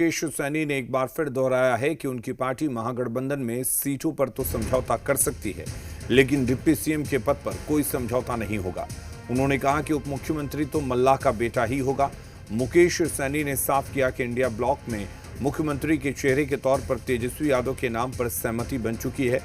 मुकेश सैनी ने एक बार फिर दोहराया है कि उनकी पार्टी महागठबंधन में सीटों पर तो समझौता कर सकती है, लेकिन डिप्टी सीएम के पद पर कोई समझौता नहीं होगा। उन्होंने कहा कि उप मुख्यमंत्री तो मल्लाह का बेटा ही होगा। मुकेश सैनी ने साफ किया कि इंडिया ब्लॉक में मुख्यमंत्री के चेहरे के तौर पर तेजस्वी यादव के नाम पर सहमति बन चुकी है।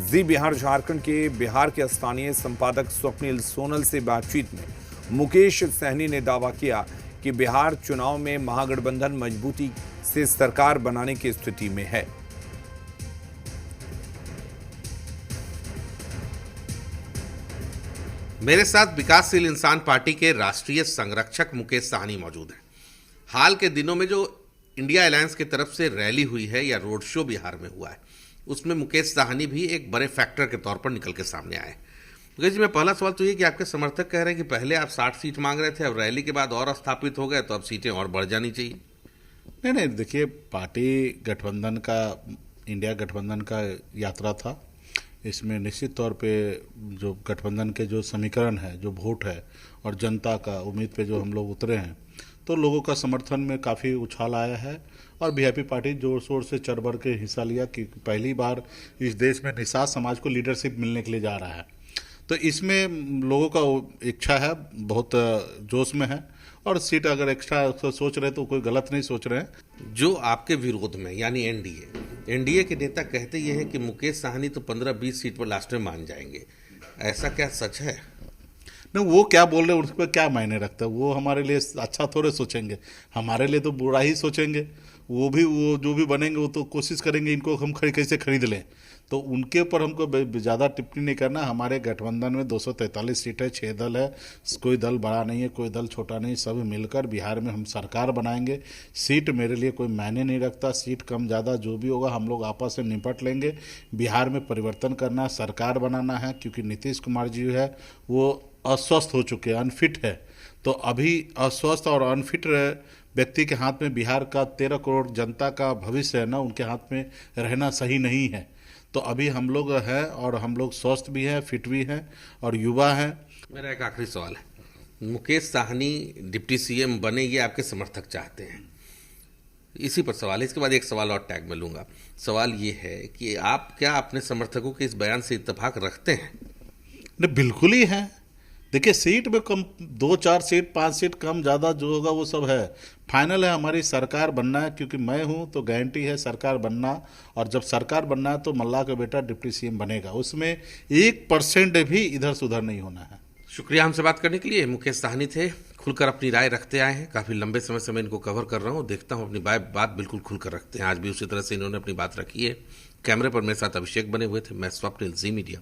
जी बिहार झारखंड के बिहार के स्थानीय संपादक स्वप्निल सोनल से बातचीत में मुकेश सैनी ने दावा किया कि बिहार चुनाव में महागठबंधन मजबूती से सरकार बनाने की स्थिति में है। मेरे साथ विकासशील इंसान पार्टी के राष्ट्रीय संरक्षक मुकेश साहनी मौजूद हैं। हाल के दिनों में जो इंडिया अलायंस की तरफ से रैली हुई है या रोड शो बिहार में हुआ है, उसमें मुकेश साहनी भी एक बड़े फैक्टर के तौर पर निकल के सामने आए। मुकेश जी, मैं पहला सवाल तो ये कि आपके समर्थक कह रहे हैं कि पहले आप 60 सीट मांग रहे थे, अब रैली के बाद और स्थापित हो गए तो अब सीटें और बढ़ जानी चाहिए। नहीं, देखिए, पार्टी गठबंधन का, इंडिया गठबंधन का यात्रा था। इसमें निश्चित तौर पे जो गठबंधन के जो समीकरण है, जो वोट है और जनता का उम्मीद पे जो हम लोग उतरे हैं, तो लोगों का समर्थन में काफ़ी उछाल आया है और वीआईपी पार्टी जोर शोर से चढ़ बढ़ के हिस्सा लिया कि पहली बार इस देश में निषाद समाज को लीडरशिप मिलने के लिए जा रहा है। तो इसमें लोगों का इच्छा है, बहुत जोश में है और सीट अगर एक्स्ट्रा सोच रहे तो कोई गलत नहीं सोच रहे हैं। जो आपके विरोध में यानी एनडीए के नेता कहते ये हैं कि मुकेश साहनी तो 15-20 सीट पर लास्ट में मान जाएंगे, ऐसा क्या सच है? नहीं, वो क्या बोल रहे हैं उस पर क्या मायने रखता है? वो हमारे लिए अच्छा थोड़े सोचेंगे, हमारे लिए तो बुरा ही सोचेंगे। वो जो भी बनेंगे वो तो कोशिश करेंगे इनको हम कैसे खरीद लें। तो उनके ऊपर हमको ज़्यादा टिप्पणी नहीं करना। हमारे गठबंधन में 243 सीट है, 6 दल है, कोई दल बड़ा नहीं है, कोई दल छोटा नहीं, सब मिलकर बिहार में हम सरकार बनाएंगे। सीट मेरे लिए कोई मायने नहीं रखता, सीट कम ज़्यादा जो भी होगा हम लोग आपस में निपट लेंगे। बिहार में परिवर्तन करना, सरकार बनाना है, क्योंकि नीतीश कुमार जी है वो अस्वस्थ हो चुके हैं, अनफिट है। तो अभी अस्वस्थ और अनफिट व्यक्ति के हाथ में बिहार का 13 करोड़ जनता का भविष्य है ना, उनके हाथ में रहना सही नहीं है। तो अभी हम लोग हैं और हम लोग स्वस्थ भी हैं, फिट भी हैं और युवा हैं। मेरा एक आखिरी सवाल है, मुकेश साहनी डिप्टी सीएम बने ये आपके समर्थक चाहते हैं, इसी पर सवाल है। इसके बाद एक सवाल और टैग में लूँगा। सवाल ये है कि आप क्या अपने समर्थकों के इस बयान से इत्तेफाक रखते हैं? नहीं, बिल्कुल ही है। देखिए, सीट में कम 2-4 सीट 5 सीट कम ज़्यादा जो होगा वो सब है। फाइनल है हमारी सरकार बनना है, क्योंकि मैं हूँ तो गारंटी है सरकार बनना। और जब सरकार बनना है तो मल्लाह का बेटा डिप्टी सीएम बनेगा, उसमें 1% भी इधर से उधर नहीं होना है। शुक्रिया हमसे बात करने के लिए। मुकेश साहनी थे, खुलकर अपनी राय रखते आए हैं। काफ़ी लंबे समय से मैं इनको कवर कर रहा हूँ, देखता हूँ अपनी बात बिल्कुल खुलकर रखते हैं। आज भी उसी तरह से इन्होंने अपनी बात रखी है। कैमरे पर मेरे साथ अभिषेक बने हुए थे, मैं स्वप्निल, जी मीडिया।